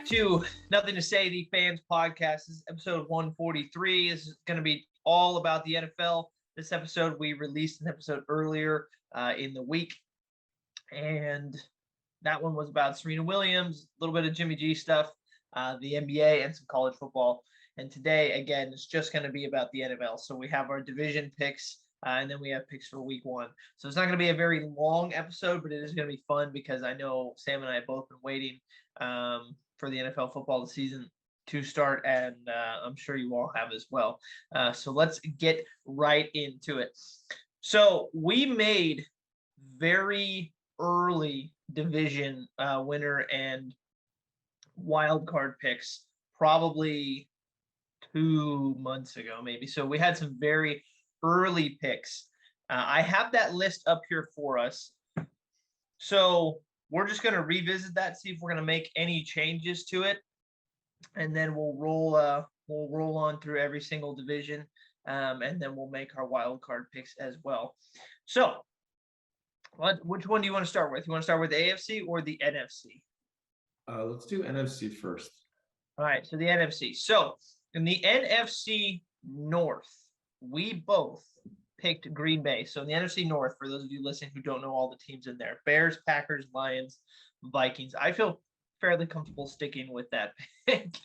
to Nothing to Say, the Fans Podcast. This is episode 143. This is going to be all about the NFL. This episode, we released an episode earlier in the week, and that one was about Serena Williams, a little bit of Jimmy G stuff, the NBA, and some college football. And today, again, it's just going to be about the NFL. So we have our division picks, and then we have picks for week one. So it's not going to be a very long episode, but it is going to be fun because I know Sam and I have both been waiting for the NFL football season to start, and I'm sure you all have as well. So let's get right into it. So we made very early division winner and wild card picks probably 2 months ago, maybe. So we had some very early picks. I have that list up here for us. So we're just going to revisit that, see if we're going to make any changes to it, and then we'll roll on through every single division, and then we'll make our wild card picks as well. So, which one do you want to start with? You want to start with the AFC or the NFC? Let's do NFC first. All right, so the NFC. So, in the NFC North, we both picked Green Bay. So in the NFC North, for those of you listening who don't know all the teams in there, Bears, Packers, Lions, Vikings. I feel fairly comfortable sticking with that pick.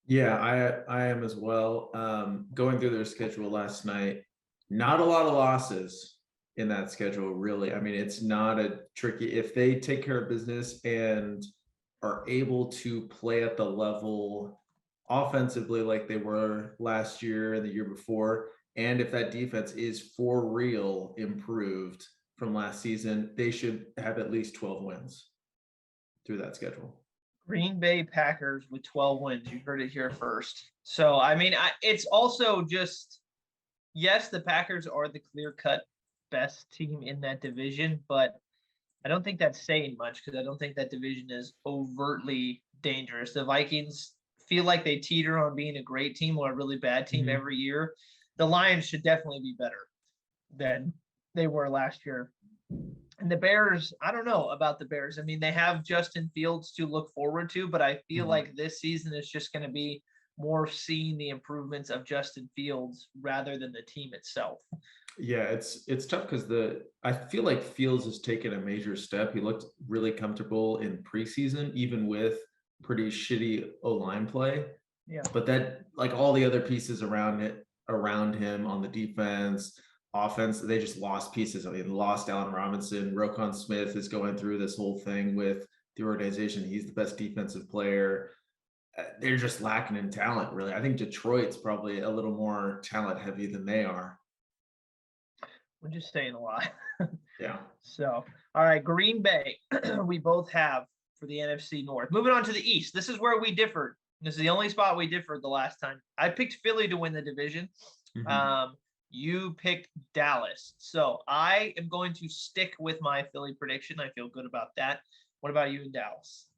Yeah, I am as well. Going through their schedule last night, not a lot of losses in that schedule, really. I mean, it's not a tricky, if they take care of business and are able to play at the level offensively like they were last year and the year before, and if that defense is for real improved from last season, they should have at least 12 wins through that schedule. Green Bay Packers with 12 wins. You heard it here first. So, I mean, it's also just, yes, the Packers are the clear-cut best team in that division, but I don't think that's saying much because I don't think that division is overtly dangerous. The Vikings feel like they teeter on being a great team or a really bad team every year. The Lions should definitely be better than they were last year. And the Bears, I don't know about the Bears. I mean, they have Justin Fields to look forward to, but I feel like this season is just going to be more seeing the improvements of Justin Fields rather than the team itself. Yeah, it's tough because I feel like Fields has taken a major step. He looked really comfortable in preseason, even with pretty shitty O-line play. Yeah. But that, like all the other pieces around him on the defense, offense, they just lost pieces. I mean, lost Allen Robinson. Roquan Smith is going through this whole thing with the organization. He's the best defensive player. They're just lacking in talent, really. I think Detroit's probably a little more talent heavy than they are. We're just saying a lot. Yeah. So, all right, Green Bay, we both have for the NFC North. Moving on to the East. This is where we differed. This is the only spot we differed the last time. I picked Philly to win the division. You picked Dallas. So I am going to stick with my Philly prediction. I feel good about that. What about you in Dallas?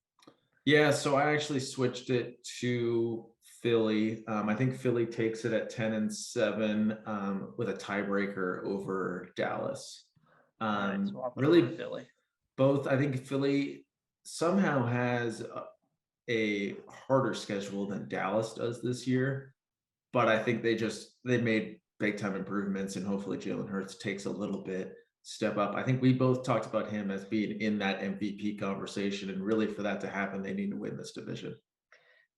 Yeah, so I actually switched it to Philly. I think Philly takes it at 10-7 with a tiebreaker over Dallas. Right, so really, Philly. Both. I think Philly somehow has a harder schedule than Dallas does this year, but I think they made big time improvements, and hopefully Jalen Hurts takes a little bit step up. I think we both talked about him as being in that MVP conversation, and really for that to happen, they need to win this division.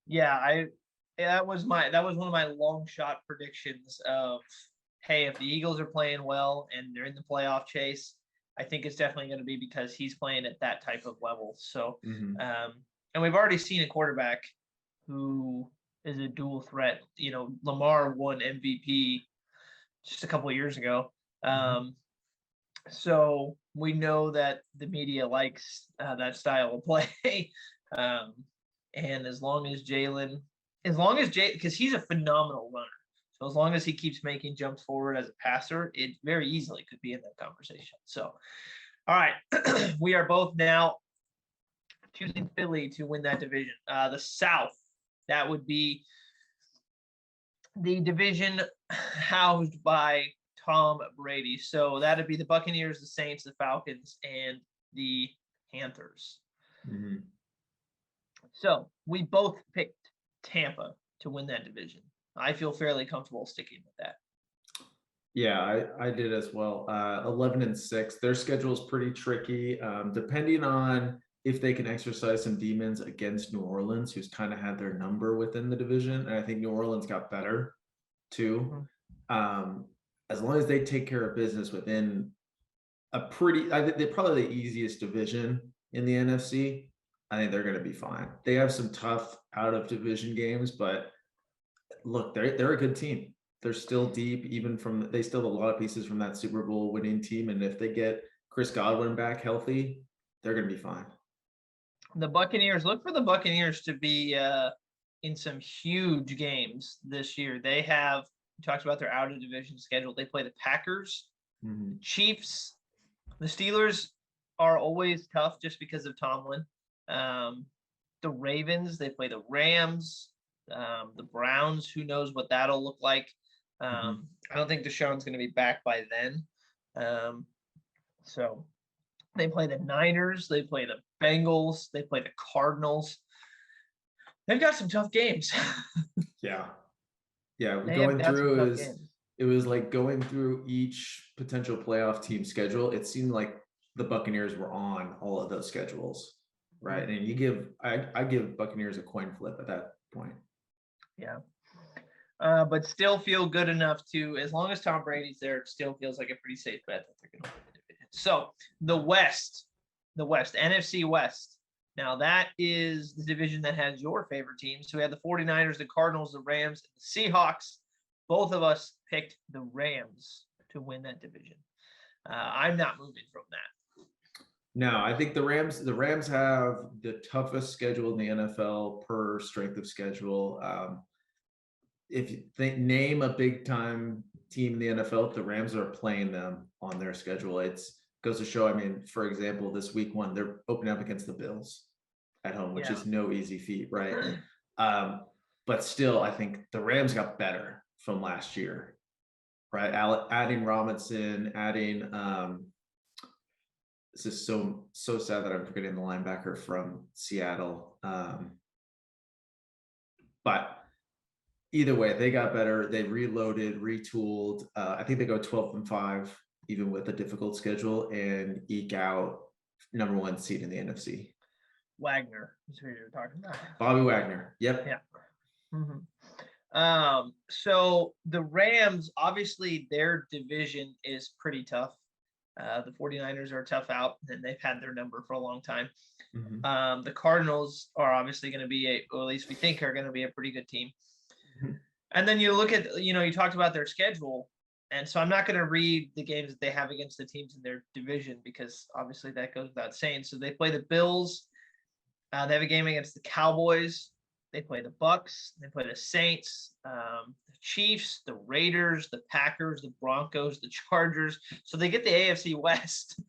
Yeah, that was one of my long shot predictions of, hey, if the Eagles are playing well and they're in the playoff chase, I think it's definitely going to be because he's playing at that type of level. So, and we've already seen a quarterback who is a dual threat. You know, Lamar won MVP just a couple of years ago. So we know that the media likes that style of play. And as long as because he's a phenomenal runner. So as long as he keeps making jumps forward as a passer, it very easily could be in that conversation. So, all right, we are both now choosing Philly to win that division. The South, that would be the division housed by Tom Brady. So that'd be the Buccaneers, the Saints, the Falcons, and the Panthers. So we both picked Tampa to win that division. I feel fairly comfortable sticking with that. Yeah, I did as well. 11-6. Their schedule is pretty tricky. Depending on if they can exercise some demons against New Orleans, who's kind of had their number within the division. And I think New Orleans got better too. As long as they take care of business within I think they're probably the easiest division in the NFC. I think they're going to be fine. They have some tough out of division games, but look, they're a good team. They're still deep, they still have a lot of pieces from that Super Bowl winning team. And if they get Chris Godwin back healthy, they're going to be fine. The Buccaneers, look for the Buccaneers to be in some huge games this year. They have, talked about their out of division schedule. They play the Packers, Chiefs. The Steelers are always tough just because of Tomlin. The Ravens, they play the Rams, the Browns. Who knows what that'll look like? I don't think Deshaun's going to be back by then. So they play the Niners, they play the Bengals, they play the Cardinals. They've got some tough games. Yeah. Going through it was like going through each potential playoff team schedule. It seemed like the Buccaneers were on all of those schedules, right? And I give Buccaneers a coin flip at that point. Yeah. But still feel good enough to, as long as Tom Brady's there, it still feels like a pretty safe bet that they're going to win the division. So the West, NFC West. Now that is the division that has your favorite teams. So we had the 49ers, the Cardinals, the Rams, and the Seahawks. Both of us picked the Rams to win that division. I'm not moving from that. No, I think the Rams have the toughest schedule in the NFL per strength of schedule. If you name a big time team in the NFL, the Rams are playing them on their schedule. It goes to show, I mean, for example, this week 1, they're opening up against the Bills at home, which is no easy feat, right? But still, I think the Rams got better from last year, right? Adding Robinson, adding this is so sad that I'm forgetting the linebacker from Seattle. But either way, they got better. They reloaded, retooled. I think they go 12-5, even with a difficult schedule, and eke out number 1 seed in the NFC. Wagner is who you're talking about. Bobby Wagner. Yep. Yeah. So the Rams, obviously their division is pretty tough. The 49ers are tough out, and they've had their number for a long time. The Cardinals are obviously going to be or at least we think are going to be a pretty good team. And then you look at, you talked about their schedule. And so I'm not going to read the games that they have against the teams in their division, because obviously that goes without saying. So they play the Bills. They have a game against the Cowboys. They play the Bucks. They play the Saints, the Chiefs, the Raiders, the Packers, the Broncos, the Chargers. So they get the AFC West,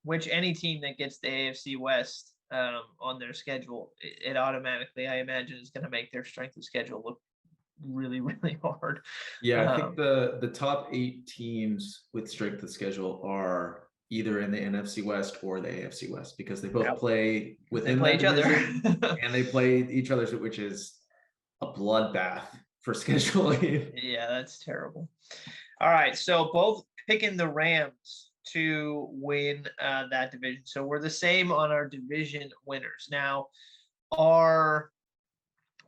which any team that gets the AFC West on their schedule, it automatically, I imagine, is going to make their strength of schedule look really, really hard. Yeah, I think the top 8 teams with strength of schedule are either in the NFC West or the AFC West, because they both play within each division, other. and they play each other, which is a bloodbath for scheduling. Yeah, that's terrible. All right, so both picking the Rams to win that division. So we're the same on our division winners. Now, our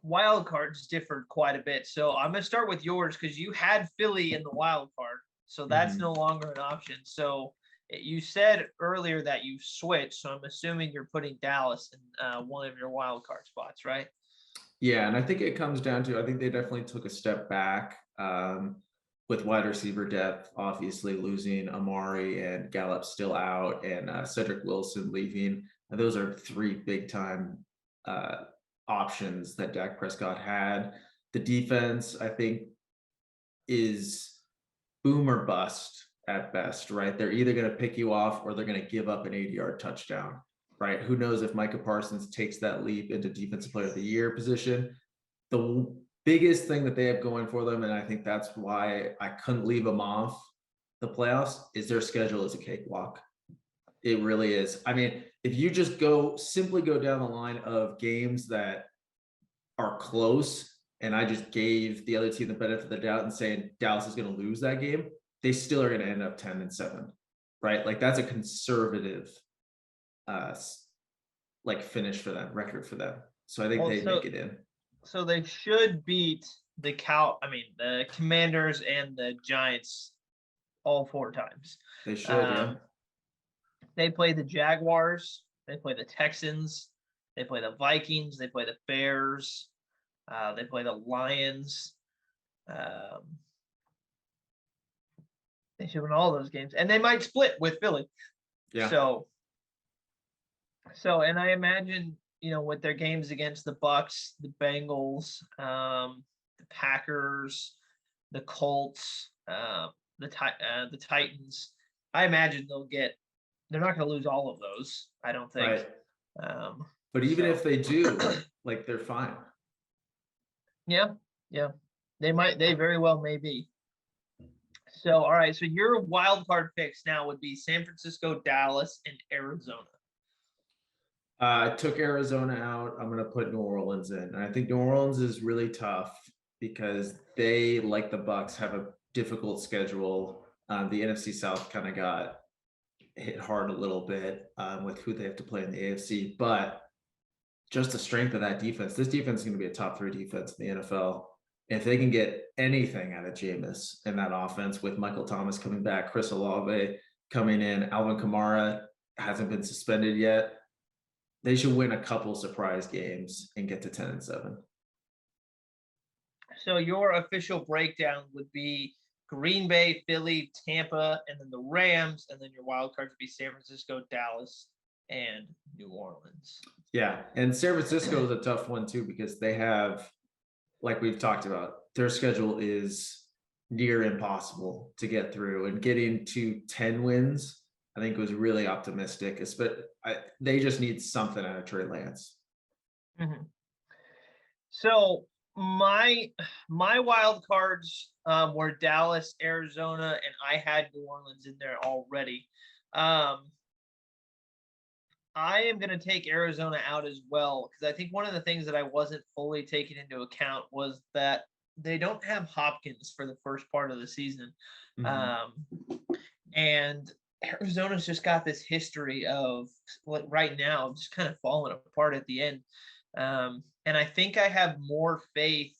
wild cards differed quite a bit. So I'm going to start with yours, because you had Philly in the wild card. So that's no longer an option. So you said earlier that you switched. So I'm assuming you're putting Dallas in one of your wild card spots, right? Yeah, and I think it comes down to, I think they definitely took a step back with wide receiver depth, obviously losing Amari and Gallup still out, and Cedric Wilson leaving. And those are 3 big time options that Dak Prescott had. The defense, I think, is boom or bust at best, right? They're either going to pick you off or they're going to give up an 80-yard touchdown, right? Who knows if Micah Parsons takes that leap into defensive player of the year position. The biggest thing that they have going for them, and I think that's why I couldn't leave them off the playoffs, is their schedule is a cakewalk. It really is. I mean, if you just simply go down the line of games that are close, and I just gave the other team the benefit of the doubt and saying Dallas is going to lose that game, they still are going to end up 10-7, right? Like that's a conservative, like finish for them, record for them. So I think they make it in. So they should beat the Commanders and the Giants all 4 times. They should, yeah. They play the Jaguars. They play the Texans. They play the Vikings. They play the Bears. They play the Lions. They should win all those games, and they might split with Philly. Yeah. So, and I imagine, with their games against the Bucks, the Bengals, the Packers, the Colts, the Titans, I imagine they're not going to lose all of those. I don't think. Right. But even if they do, like they're fine. Yeah. They very well may be. So, all right. So your wild card picks now would be San Francisco, Dallas, and Arizona. I took Arizona out. I'm going to put New Orleans in. And I think New Orleans is really tough because they, like the Bucks, have a difficult schedule. The NFC South kind of got hit hard a little bit with who they have to play in the AFC, but just the strength of that defense. This defense is going to be a top 3 defense in the NFL. If they can get anything out of Jameis in that offense with Michael Thomas coming back, Chris Olave coming in, Alvin Kamara hasn't been suspended yet, they should win a couple surprise games and get to 10-7. So your official breakdown would be Green Bay, Philly, Tampa, and then the Rams, and then your wild cards would be San Francisco, Dallas, and New Orleans. Yeah, and San Francisco is a tough one too because they have, like we've talked about, their schedule is near impossible to get through, and getting to 10 wins, I think was really optimistic. They just need something out of Trey Lance. Mm-hmm. So my wild cards were Dallas, Arizona, and I had New Orleans in there already. I am going to take Arizona out as well because I think one of the things that I wasn't fully taking into account was that they don't have Hopkins for the first part of the season. Mm-hmm. And Arizona's just got this history of, right now, just kind of falling apart at the end. And I think I have more faith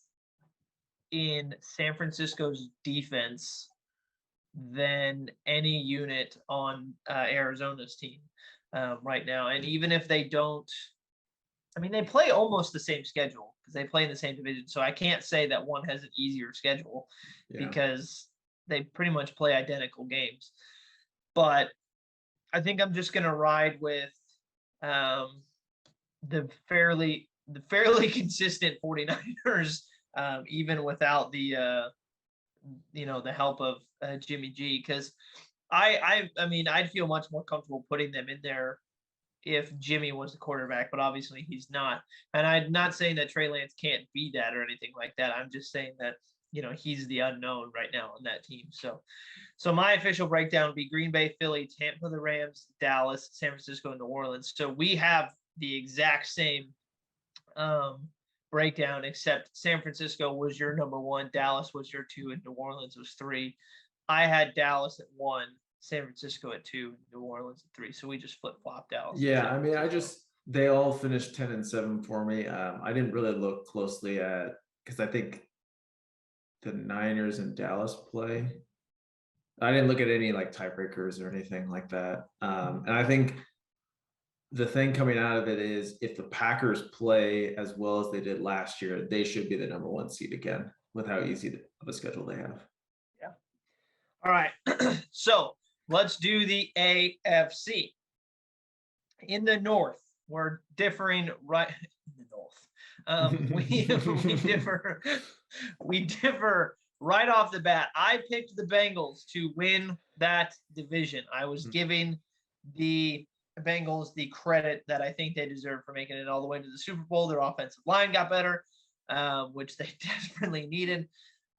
in San Francisco's defense than any unit on Arizona's team right now. And even if they don't, they play almost the same schedule because they play in the same division. So I can't say that one has an easier schedule because they pretty much play identical games. But I think I'm just going to ride with the fairly consistent 49ers, even without the help of Jimmy G, because I'd feel much more comfortable putting them in there if Jimmy was the quarterback, but obviously he's not. And I'm not saying that Trey Lance can't be that or anything like that. I'm just saying that, he's the unknown right now on that team. So my official breakdown would be Green Bay, Philly, Tampa, the Rams, Dallas, San Francisco, and New Orleans. So we have the exact same breakdown, except San Francisco was your number 1, Dallas was your 2, and New Orleans was 3. I had Dallas at 1, San Francisco at 2, New Orleans at 3. So we just flip-flopped Dallas. Yeah, they all finished 10-7 for me. I didn't really look closely at, because I think the Niners and Dallas play. I didn't look at any like tiebreakers or anything like that. And I think the thing coming out of it is if the Packers play as well as they did last year, they should be the number 1 seed again with how easy of a schedule they have. Yeah. All right. So let's do the AFC. In the North, we're differing right in the North. We differ right off the bat. I picked the Bengals to win that division. I was giving the Bengals the credit that I think they deserve for making it all the way to the Super Bowl. Their offensive line got better, which they desperately needed.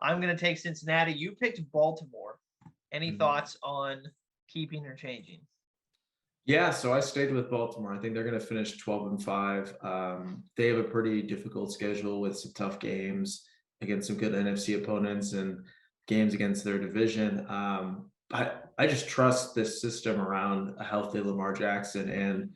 I'm going to take Cincinnati. You picked Baltimore. Any thoughts on keeping or changing? Yeah, so I stayed with Baltimore. I think they're going to finish 12-5. They have a pretty difficult schedule with some tough games against some good NFC opponents and games against their division. I just trust this system around a healthy Lamar Jackson, and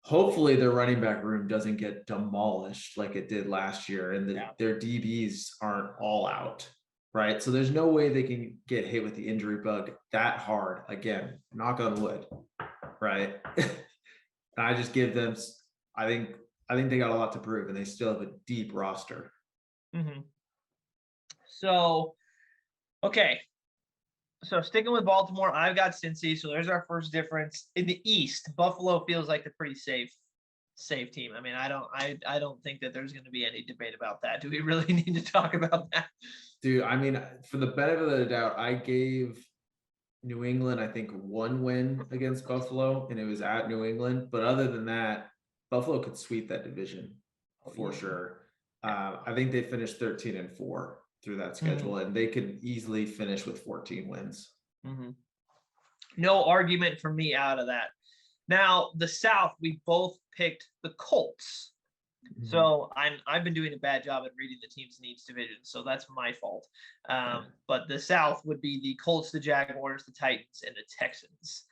hopefully their running back room doesn't get demolished like it did last year, and their DBs aren't all out, right? So there's no way they can get hit with the injury bug that hard again. Knock on wood, right? I just give them. I think they got a lot to prove, and they still have a deep roster. Mm-hmm. So, okay. So sticking with Baltimore, I've got Cincy. So there's our first difference. In the East, Buffalo feels like a pretty safe team. I mean, I don't think that there's going to be any debate about that. Do we really need to talk about that? Dude, I mean, for the benefit of the doubt, I gave New England, I think, one win against Buffalo, and it was at New England. But other than that, Buffalo could sweep that division for sure. I think they finished 13-4 through that schedule, and they could easily finish with 14 wins. No argument for me out of that. Now, the South, we both picked the Colts. So I've been doing a bad job at reading the teams in each division, so that's my fault. But the South would be the Colts, the Jaguars, the Titans, and the Texans.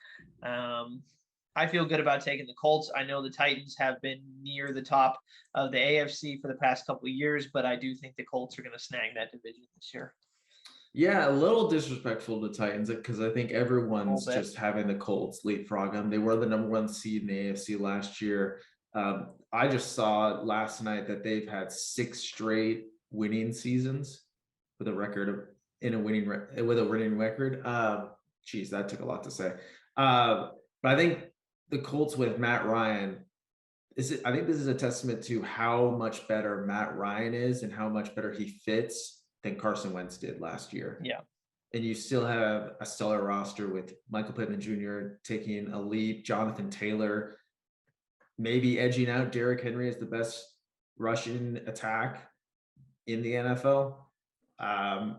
I feel good about taking the Colts. I know the Titans have been near the top of the AFC for the past couple of years, but I do think the Colts are going to snag that division this year. Yeah, a little disrespectful to Titans because I think everyone's just having the Colts leapfrog them. They were the number 1 seed in the AFC last year. I just saw last night that they've had 6 straight winning seasons with a record of with a winning record. Geez, that took a lot to say. But I think the Colts with Matt Ryan I think this is a testament to how much better Matt Ryan is and how much better he fits than Carson Wentz did last year. Yeah. And you still have a stellar roster with Michael Pittman Jr. taking a leap, Jonathan Taylor maybe edging out Derrick Henry as the best rushing attack in the NFL. I'm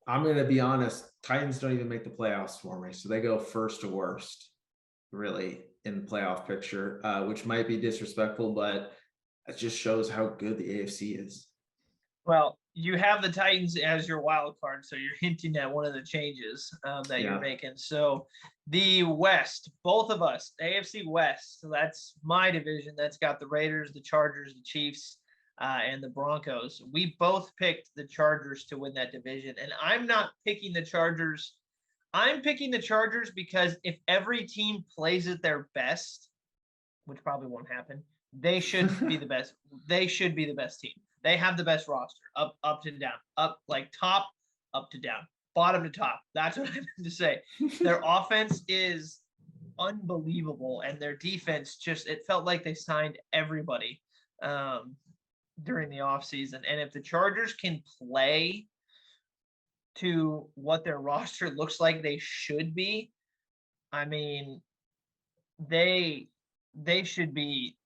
going to be honest, Titans don't even make the playoffs for me. So they go first to worst, really, in the playoff picture, which might be disrespectful, but it just shows how good the AFC is. Well, you have the Titans as your wild card, so you're hinting at one of the changes that you're making. So the West, both of us, AFC West, so that's my division. That's got the Raiders, the Chargers, the Chiefs, and the Broncos. We both picked the Chargers to win that division, and I'm not picking the Chargers. I'm picking the Chargers because if every team plays at their best, which probably won't happen, they should be the best. They should be the best team. They have the best roster, up to down, up like top, up to down, bottom to top. That's what I meant to say. Their offense is unbelievable, and their defense it felt like they signed everybody during the offseason. And if the Chargers can play to what their roster looks like they should be, I mean, they should be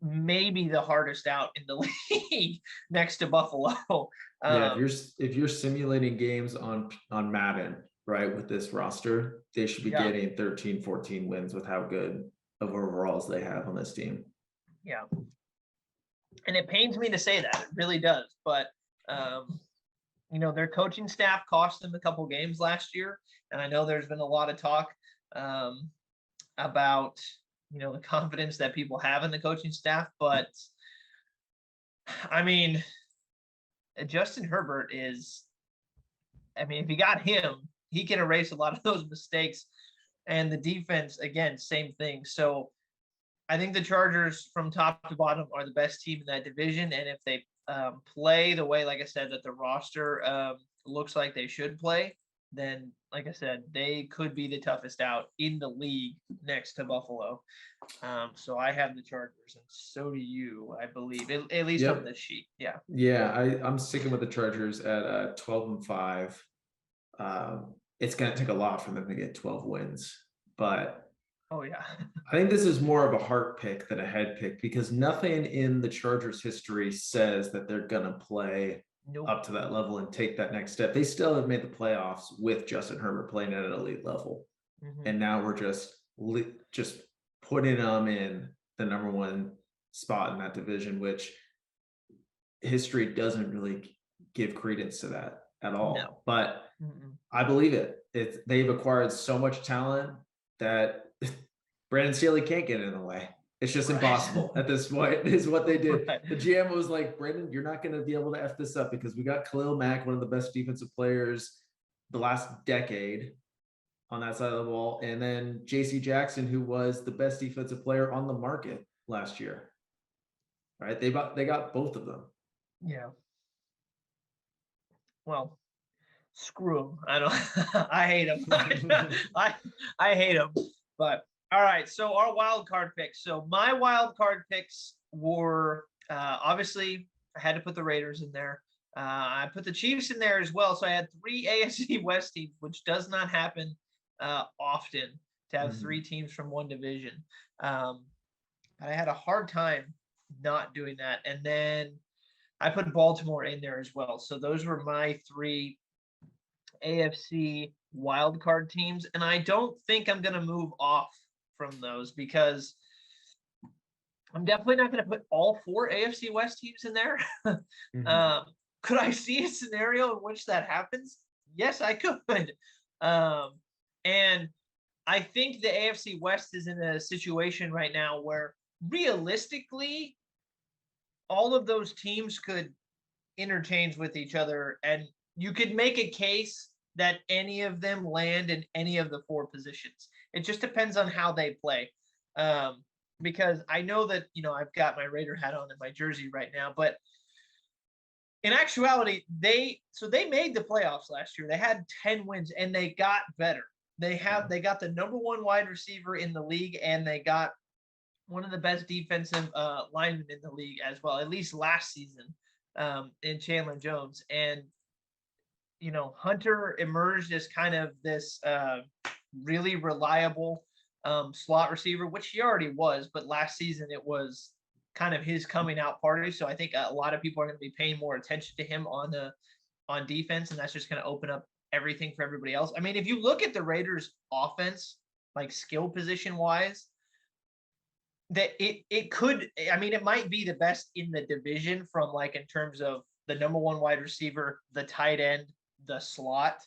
maybe the hardest out in the league next to Buffalo. If you're simulating games on Madden, right, with this roster, they should be getting 13, 14 wins with how good of overalls they have on this team. Yeah. And it pains me to say that. It really does. But, their coaching staff cost them a couple games last year. And I know there's been a lot of talk about the confidence that people have in the coaching staff. But I mean, Justin Herbert if you got him, he can erase a lot of those mistakes. And the defense, again, same thing. So I think the Chargers from top to bottom are the best team in that division. And if they play the way, like I said, that the roster looks like they should play, then, like I said, they could be the toughest out in the league next to Buffalo. So I have the Chargers, and so do you, I believe, at least on this sheet. Yeah. Yeah, I'm sticking with the Chargers at 12-5. It's going to take a lot for them to get 12 wins, but oh yeah, I think this is more of a heart pick than a head pick because nothing in the Chargers' history says that they're going to play up to that level and take that next step. They still have made the playoffs with Justin Herbert playing at an elite level. And now we're just just putting them in the number one spot in that division, which history doesn't really give credence to that at all. No. But Mm-mm. I believe it. They've acquired so much talent that Brandon Staley can't get in the way. It's just impossible at this point, is what they did. Right. The GM was like, Brandon, you're not going to be able to F this up because we got Khalil Mack, one of the best defensive players the last decade on that side of the ball. And then JC Jackson, who was the best defensive player on the market last year. Right? They got both of them. Yeah. Well, screw them. I don't. I hate them. I hate them. But all right. So our wild card picks. So my wild card picks were obviously I had to put the Raiders in there. I put the Chiefs in there as well. So I had 3 AFC West teams, which does not happen often to have 3 teams from one division. But I had a hard time not doing that. And then I put Baltimore in there as well. So those were my 3 AFC wildcard teams. And I don't think I'm going to move off from those because I'm definitely not going to put all 4 AFC West teams in there. Could I see a scenario in which that happens? Yes, I could. And I think the AFC West is in a situation right now where realistically, all of those teams could interchange with each other, and you could make a case that any of them land in any of the 4 positions. It just depends on how they play. Because I know that, I've got my Raider hat on in my jersey right now, but in actuality, they made the playoffs last year. They had 10 wins and they got better. They got the number 1 wide receiver in the league, and they got one of the best defensive linemen in the league as well, at least last season, in Chandler Jones. And, Hunter emerged as kind of this really reliable slot receiver, which he already was, but last season it was kind of his coming out party. So I think a lot of people are going to be paying more attention to him on defense, and that's just going to open up everything for everybody else. I mean, if you look at the Raiders offense, like skill position wise, that it could, I mean, it might be the best in the division from like in terms of the number 1 wide receiver, the tight end, the slot,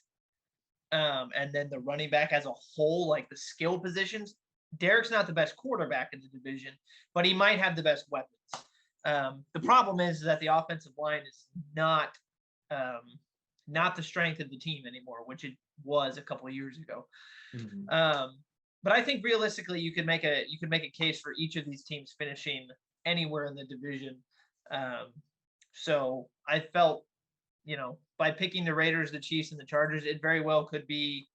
and then the running back as a whole, like the skill positions. Derek's not the best quarterback in the division, but he might have the best weapons. The problem is that the offensive line is not the strength of the team anymore, which it was a couple of years ago. But I think realistically, you could make a case for each of these teams finishing anywhere in the division. So I felt, by picking the Raiders, the Chiefs, and the Chargers, it very well could be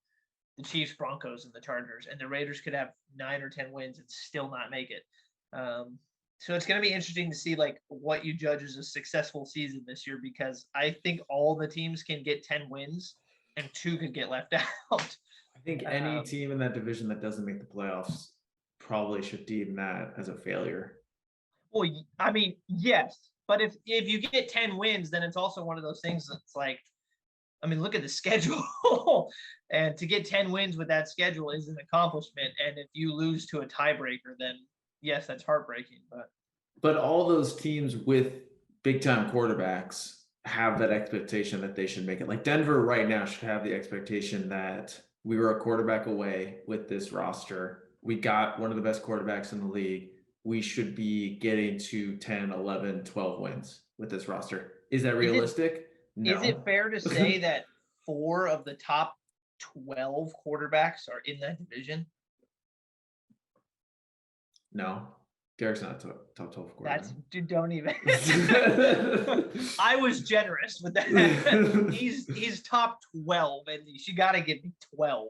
the Chiefs, Broncos, and the Chargers, and the Raiders could have 9 or 10 wins and still not make it. So it's going to be interesting to see like what you judge as a successful season this year, because I think all the teams can get 10 wins and 2 could get left out. I think any team in that division that doesn't make the playoffs probably should deem that as a failure. Well, I mean, yes, but if you get 10 wins, then it's also one of those things that's like, I mean, look at the schedule. And to get 10 wins with that schedule is an accomplishment. And if you lose to a tiebreaker, then yes, that's heartbreaking. But all those teams with big time quarterbacks have that expectation that they should make it. Like Denver right now should have the expectation that we were a quarterback away with this roster. We got one of the best quarterbacks in the league. We should be getting to 10, 11, 12 wins with this roster. Is that realistic? No. Is it fair to say that 4 of the top 12 quarterbacks are in that division? No. Derek's not a top 12 quarterback. Dude, don't even. I was generous with that. He's top 12 at least. You got to give me 12.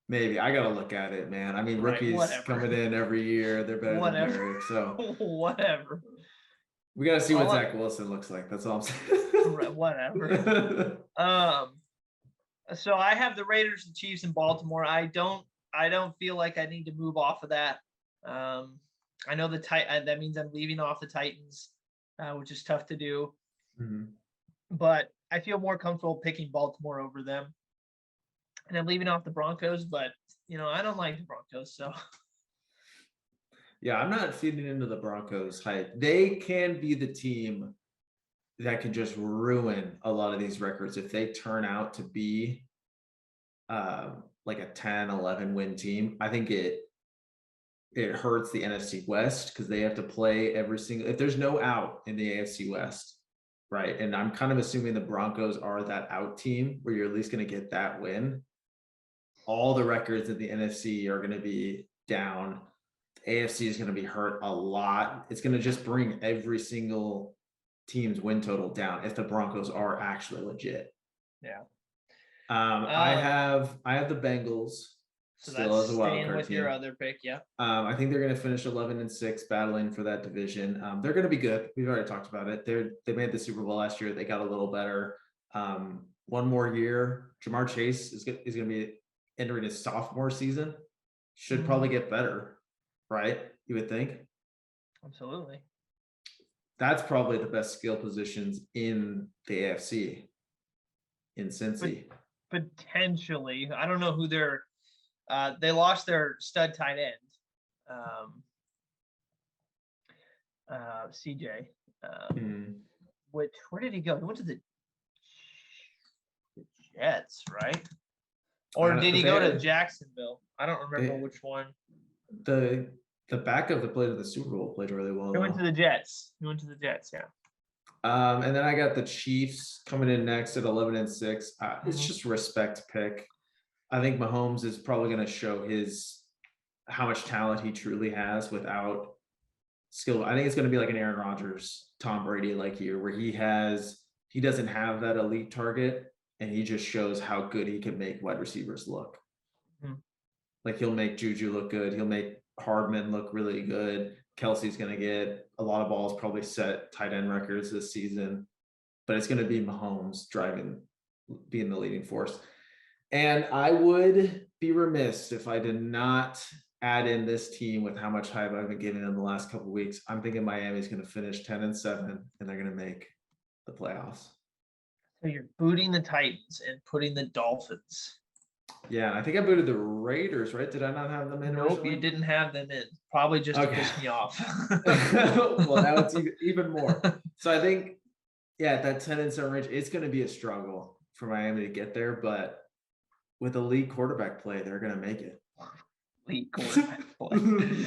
Maybe. I got to look at it, man. I mean, rookies coming in every year. They're better than Derek. So whatever. We got to see what Zach Wilson looks like. That's all I'm saying. Whatever. So I have the Raiders, the Chiefs, and Baltimore. I don't feel like I need to move off of that. I know that means I'm leaving off the Titans, which is tough to do. But I feel more comfortable picking Baltimore over them. And I'm leaving off the Broncos, but I don't like the Broncos, so Yeah, I'm not feeding into the Broncos hype. They can be the team that can just ruin a lot of these records if they turn out to be like a 10, 11 win team. I think it hurts the NFC West because they have to play every single, if there's no out in the AFC West, right? And I'm kind of assuming the Broncos are that out team where you're at least going to get that win. All the records in the NFC are going to be down. AFC is going to be hurt a lot. It's going to just bring every single team's win total down if the Broncos are actually legit. yeah. I have the Bengals So still that's as a wild staying card with team. your other pick, yeah. I think they're going to finish 11-6, battling for that division. They're going to be good. We've already talked about it. They made the Super Bowl last year. They got a little better. One more year, Jamar Chase is going to be entering his sophomore season. Should probably get better, right? You would think. Absolutely. That's probably the best skill positions in the AFC. In Cincy. Potentially, I don't know who they lost their stud tight end, CJ. Where did he go? He went to the Jets, right? Or did he go to Jacksonville? I don't remember which one. The backup that played at the Super Bowl played really well. He went to the Jets. Yeah. And then I got the Chiefs coming in next at 11-6. It's just a respect pick. I think Mahomes is probably going to show how much talent he truly has without skill. I think it's going to be like an Aaron Rodgers, Tom Brady like year where he doesn't have that elite target and he just shows how good he can make wide receivers look. Like he'll make Juju look good. He'll make Hardman look really good. Kelsey's going to get a lot of balls, probably set tight end records this season, but it's going to be Mahomes being the leading force. And I would be remiss if I did not add in this team with how much hype I've been giving them the last couple of weeks. I'm thinking Miami's going to finish 10-7 and they're going to make the playoffs. So you're booting the Titans and putting the Dolphins. Yeah, I think I booted the Raiders, right? Did I not have them in? Nope, originally? You didn't have them in. Probably just to piss me off. Well, now it's even more. So I think, that 10-7 range, it's going to be a struggle for Miami to get there, but with elite quarterback play, they're going to make it. Elite quarterback play.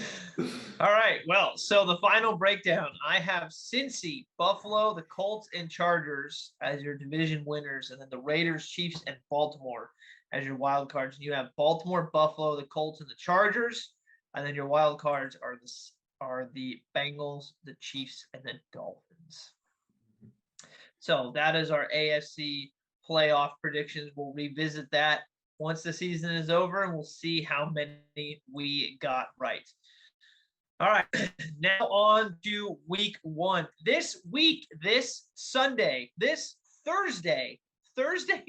All right. Well, so the final breakdown, I have Cincy, Buffalo, the Colts, and Chargers as your division winners, and then the Raiders, Chiefs, and Baltimore as your wild cards. And you have Baltimore, Buffalo, the Colts, and the Chargers, and then your wild cards are the Bengals, the Chiefs, and the Dolphins. So that is our AFC playoff predictions. We'll revisit that once the season is over, and we'll see how many we got right. All right, now on to week 1. This week, this Sunday, this Thursday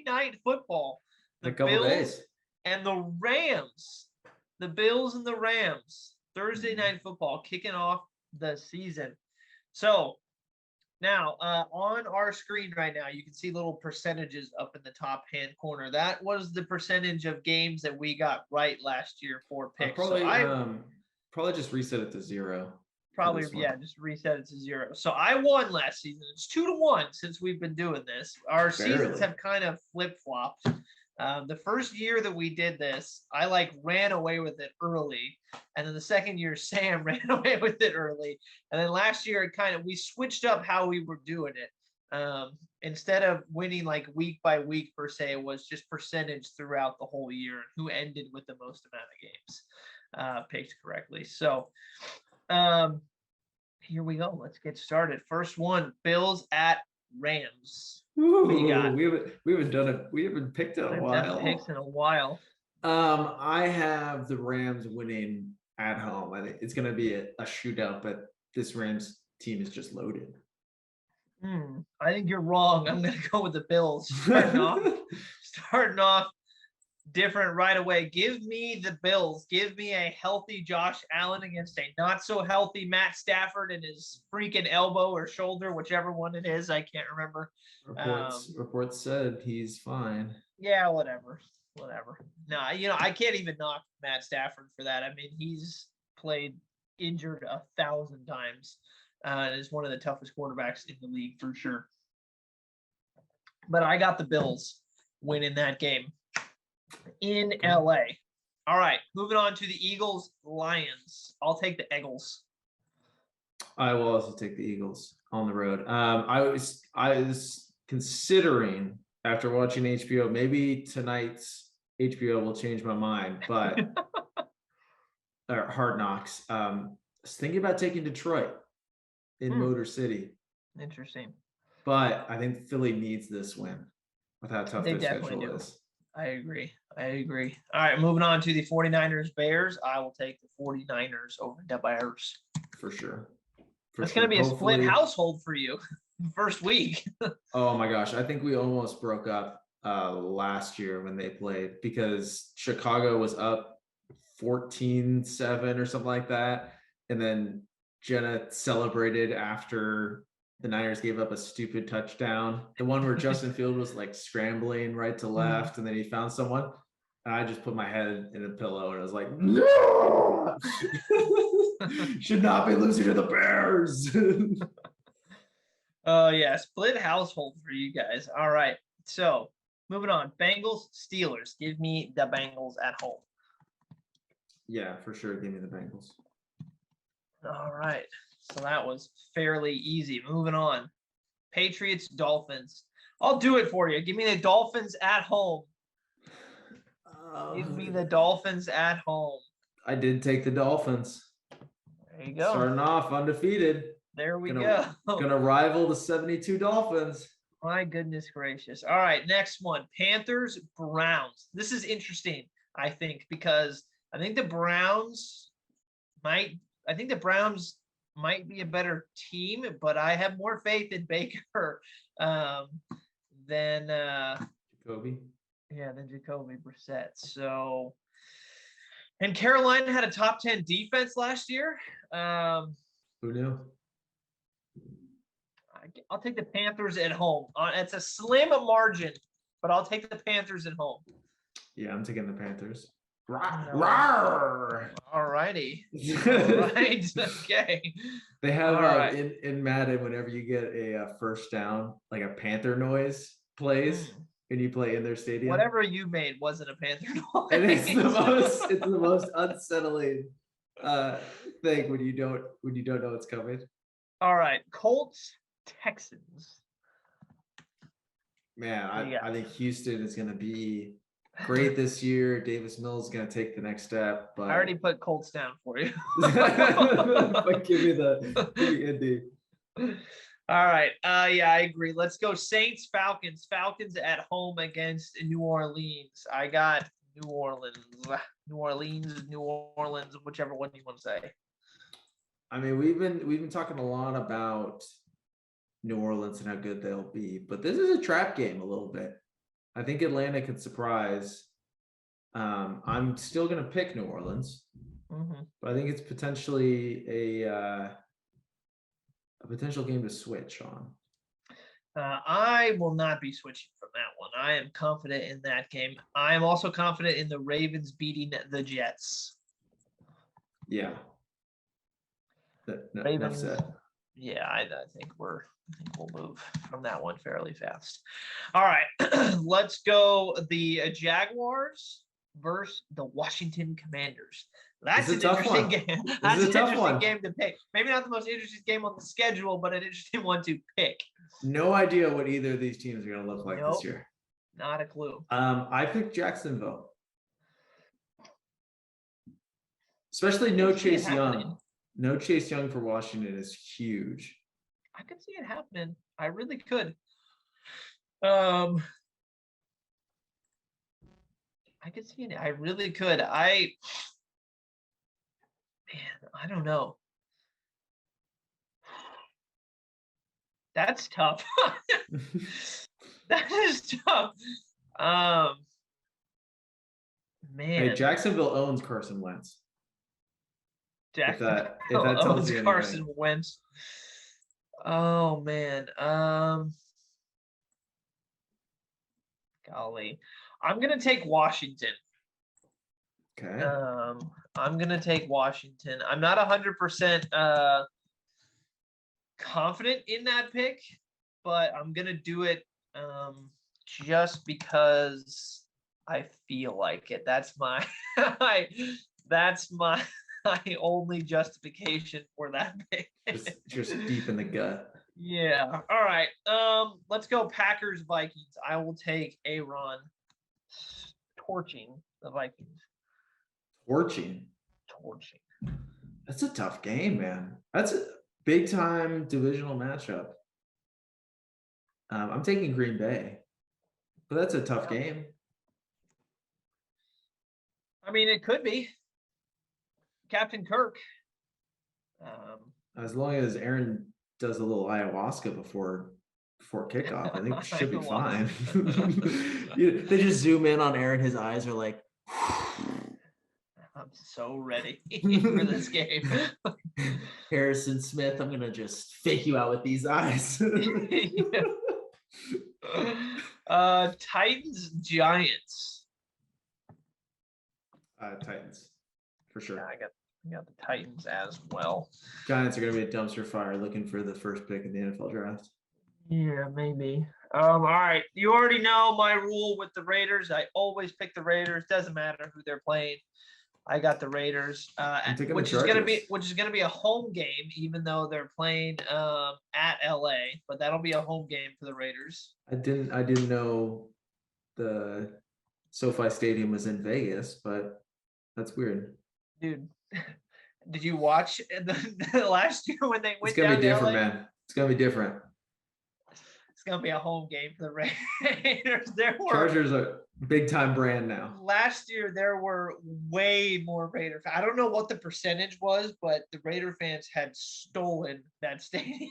night football, the Bills and the Rams, the Bills and the Rams, Thursday night football kicking off the season. So now on our screen right now, you can see little percentages up in the top hand corner. That was the percentage of games that we got right last year for picks. Probably just reset it to 0. Probably, just reset it to 0. So I won last season. It's 2-1 since we've been doing this. Our seasons have kind of flip-flopped. The first year that we did this, I ran away with it early. And then the second year, Sam ran away with it early. And then last year, we switched up how we were doing it. Instead of winning week by week per se, it was just percentage throughout the whole year and who ended with the most amount of games picked correctly. So here we go. Let's get started. First one, Bills at Rams. What you got? We haven't done it. We haven't picked it in a while. Picks in a while. I have the Rams winning at home. I think it's going to be a shootout, but this Rams team is just loaded. I think you're wrong. I'm going to go with the Bills. Starting off different right away. Give me the Bills. Give me a healthy Josh Allen against a not so healthy Matt Stafford and his freaking elbow or shoulder, whichever one it is. I can't remember. Reports said he's fine. Yeah, whatever. No, I can't even knock Matt Stafford for that. I mean, he's played injured 1,000 times. And is one of the toughest quarterbacks in the league for sure. But I got the Bills winning that game in LA. All right, moving on to the Eagles Lions. I'll take the Eagles. I will also take the Eagles on the road. I was considering after watching HBO, maybe tonight's HBO will change my mind, but Hard Knocks. I was thinking about taking Detroit in Motor City. Interesting. But I think Philly needs this win with how tough their schedule is. I agree. All right, moving on to the 49ers Bears. I will take the 49ers over the Bears. For sure. It's going to be a split household for you first week. Oh my gosh. I think we almost broke up last year when they played because Chicago was up 14-7 or something like that. And then Jenna celebrated after the Niners gave up a stupid touchdown. The one where Justin Field was like scrambling right to left and then he found someone. And I just put my head in a pillow and I was like, no! Should not be losing to the Bears. Oh, yeah. Split household for you guys. All right. So moving on. Bengals, Steelers. Give me the Bengals at home. Yeah, for sure. Give me the Bengals. All right. So that was fairly easy. Moving on. Patriots, Dolphins. I'll do it for you. Give me the Dolphins at home. Give me the Dolphins at home. I did take the Dolphins. There you go. Starting off undefeated. There we go. Gonna rival the 72 Dolphins. My goodness gracious. All right, next one. Panthers, Browns. This is interesting, I think, because I think the Browns might be a better team, but I have more faith in Baker than Jacoby. Yeah, than Jacoby Brissett. So, and Carolina had a top 10 defense last year. Who knew? I'll take the Panthers at home. It's a slim margin, but I'll take the Panthers at home. Yeah, I'm taking the Panthers. Rawr. All righty. All right. Okay. They have in Madden, whenever you get a first down, like a Panther noise plays when you play in their stadium. Whatever you made wasn't a Panther noise. And it's the most unsettling thing when you don't know it's coming. All right. Colts, Texans. Man, I think Houston is going to be great this year. Davis Mills is going to take the next step. But I already put Colts down for you. But give me Indy. All right. Yeah, I agree. Let's go Saints, Falcons. Falcons at home against New Orleans. I got New Orleans, whichever one you want to say. I mean, we've been talking a lot about New Orleans and how good they'll be, but this is a trap game a little bit. I think Atlanta could surprise. I'm still going to pick New Orleans, but I think it's potentially a potential game to switch on. I will not be switching from that one. I am confident in that game. I am also confident in the Ravens beating the Jets. Yeah. Ravens. Yeah, I think we'll move from that one fairly fast. All right, let's go the Jaguars versus the Washington Commanders. That's an interesting game. That's an interesting game to pick. Maybe not the most interesting game on the schedule, but an interesting one to pick. No idea what either of these teams are going to look like this year. Not a clue. I picked Jacksonville. Especially no Chase Young. No Chase Young for Washington is huge. I could see it happening. I really could. I could see it. I really could. I don't know. That's tough. That is tough. Man. Hey, Jacksonville owns Carson Wentz. If that tells you Carson Wentz. Oh man. Golly. I'm gonna take Washington. Okay. I'm gonna take Washington. I'm not 100% confident in that pick, but I'm gonna do it just because I feel like it. That's my that's my only justification for that pick. Just deep in the gut. Yeah. All right. Let's go Packers Vikings. I will take Aaron torching the Vikings. Torching. That's a tough game, man. That's a big time divisional matchup. I'm taking Green Bay, but that's a tough game. I mean, it could be Captain Kirk. As long as Aaron does a little ayahuasca before kickoff, I think it should be fine. They just zoom in on Aaron. His eyes are like, I'm so ready for this game. Harrison Smith, I'm gonna just fake you out with these eyes. Titans Giants. Titans, for sure. Yeah, I got the Titans as well. Giants are going to be a dumpster fire looking for the first pick in the NFL draft. Yeah, maybe. All right. You already know my rule with the Raiders. I always pick the Raiders. Doesn't matter who they're playing. I got the Raiders, which is gonna be a home game, even though they're playing at LA. But that'll be a home game for the Raiders. I didn't know the SoFi Stadium was in Vegas, but that's weird. Dude, did you watch the last year when they went? It's gonna down be different, LA? man. It's gonna be different. It's gonna be a home game for the Raiders. Chargers are big time brand now. Last year there were way more Raider fans. I don't know what the percentage was, but the Raider fans had stolen that stadium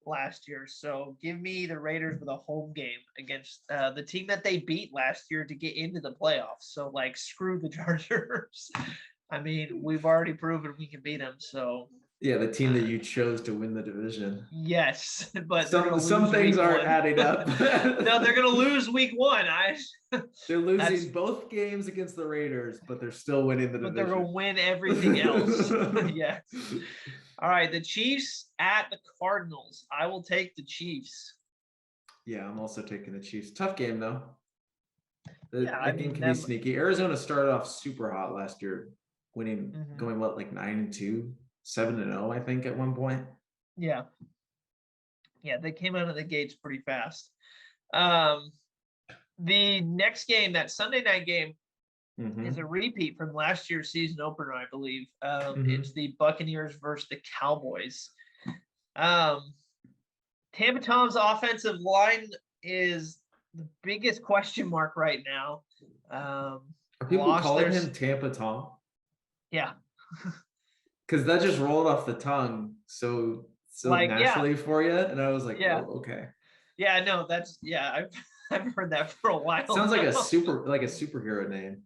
last year. So give me the Raiders with a home game against the team that they beat last year to get into the playoffs. So like screw the Chargers. I mean, we've already proven we can beat them. So yeah, the team that you chose to win the division. Yes, but some things aren't adding up. No, they're gonna lose week one. They're losing both games against the Raiders, but they're still winning the division. But they're gonna win everything else. Yes. All right, the Chiefs at the Cardinals. I will take the Chiefs. Yeah, I'm also taking the Chiefs. Tough game though. I think can be sneaky. Arizona started off super hot last year, winning, going like 9-2, 7-0, I think, at one point. Yeah, they came out of the gates pretty fast. The next game, that Sunday night game, is a repeat from last year's season opener, I believe. It's the Buccaneers versus the Cowboys. Tampa Tom's offensive line is the biggest question mark right now. Are people calling him Tampa Tom? Yeah. Because that just rolled off the tongue so like, naturally for you, and I was like, oh, okay. Yeah, no, I've heard that for a while. Sounds like a superhero name.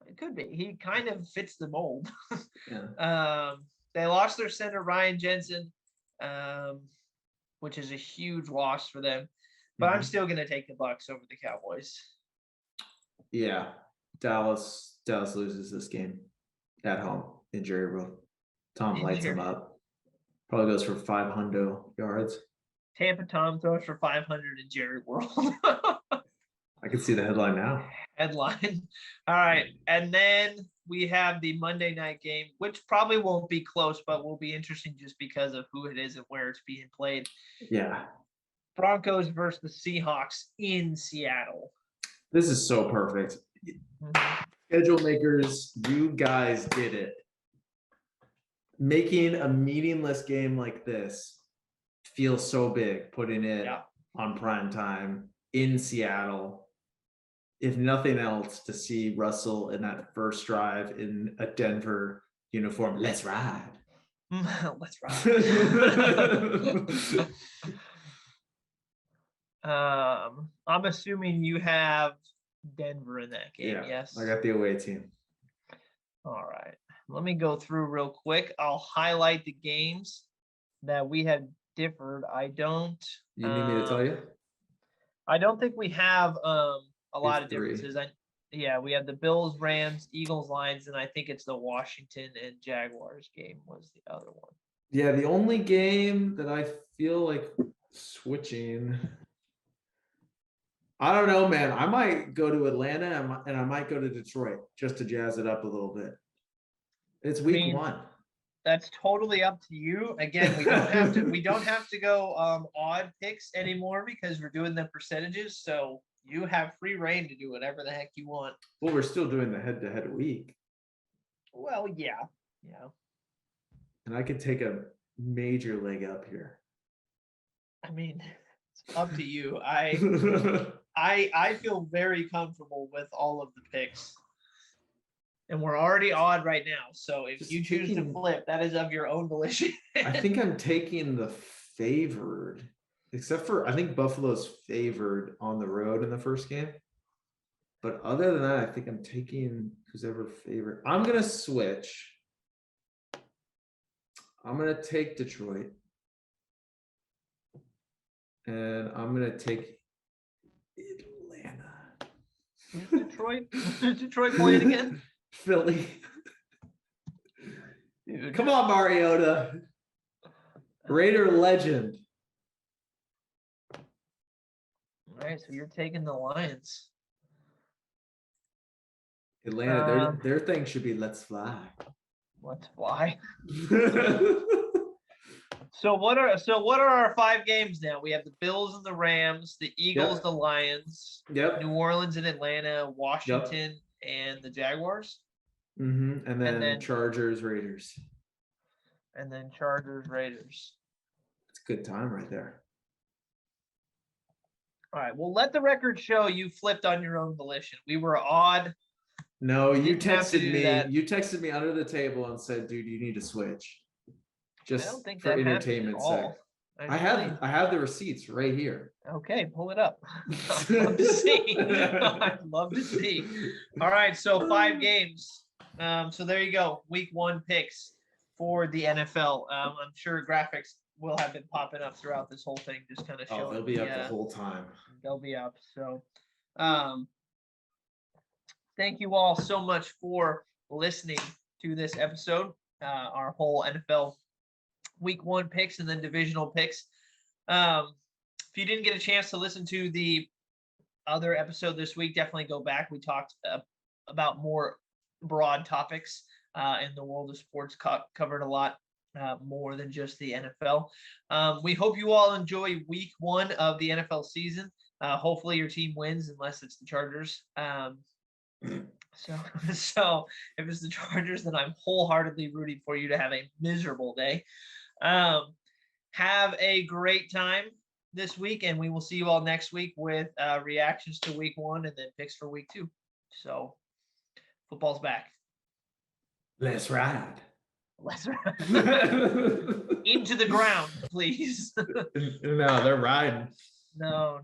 It could be. He kind of fits the mold. Yeah. They lost their center Ryan Jensen, which is a huge loss for them. But I'm still gonna take the Bucs over the Cowboys. Yeah, Dallas loses this game at home in Jerry World. Tom lights him up. Probably goes for 500 yards. Tampa Tom throws for 500 in Jerry World. I can see the headline now. Headline. All right. And then we have the Monday night game, which probably won't be close, but will be interesting just because of who it is and where it's being played. Yeah. Broncos versus the Seahawks in Seattle. This is so perfect. Schedule makers, you guys did it. Making a meaningless game like this feel so big, putting it on prime time in Seattle. If nothing else, to see Russell in that first drive in a Denver uniform. Let's ride. Let's ride. I'm assuming you have Denver in that game. Yes. I got the away team. All right. Let me go through real quick. I'll highlight the games that we have differed. You need me to tell you? I don't think we have a lot of three. differences. Yeah, we have the Bills, Rams, Eagles, Lions, and I think it's the Washington and Jaguars game was the other one. Yeah, the only game that I feel like switching. I don't know, man. I might go to Atlanta and I might go to Detroit just to jazz it up a little bit. It's week 1. That's totally up to you. Again, we don't have to go odd picks anymore because we're doing the percentages. So you have free reign to do whatever the heck you want. Well, we're still doing the head-to-head week. Well, yeah. And I could take a major leg up here. I mean, it's up to you. I feel very comfortable with all of the picks. And we're already odd right now. So if Just you choose to flip, that is of your own volition. I think I'm taking the favored, except for I think Buffalo's favored on the road in the first game. But other than that, I think I'm taking who's ever favored. I'm going to switch. I'm going to take Detroit. And I'm going to take Atlanta. Detroit? Detroit playing again? Philly. Dude. Come on, Mariota. Raider legend. All right, so you're taking the Lions. Atlanta, their thing should be let's fly. Let's fly. So what are our 5 games now? We have the Bills and the Rams, the Eagles, the Lions, Yep. New Orleans and Atlanta, Washington and the Jaguars. And then Chargers, Raiders. And then Chargers, Raiders. It's a good time right there. All right. Well, let the record show you flipped on your own volition. We were odd. No, you Didn't have to texted do me. that. You texted me under the table and said, "Dude, you need to switch." Just I don't think for that happened entertainment at sake. all. I have the receipts right here. Okay, pull it up. I'd love to see. I'd love to see. All right, so 5 games. So there you go. Week 1 picks for the NFL. I'm sure graphics will have been popping up throughout this whole thing, just kind of showing. Oh, they'll be up the whole time. They'll be up. So, thank you all so much for listening to this episode. Our whole NFL Week 1 picks and then divisional picks. If you didn't get a chance to listen to the other episode this week, definitely go back. We talked about more broad topics in the world of sports, covered a lot more than just the NFL. We hope you all enjoy Week 1 of the NFL season. Hopefully your team wins, unless it's the Chargers. So if it's the Chargers, then I'm wholeheartedly rooting for you to have a miserable day. Have a great time this week, and we will see you all next week with reactions to Week 1 and then picks for Week 2. So football's back. Let's ride. Let's ride. Into the ground, please. No, they're riding. No.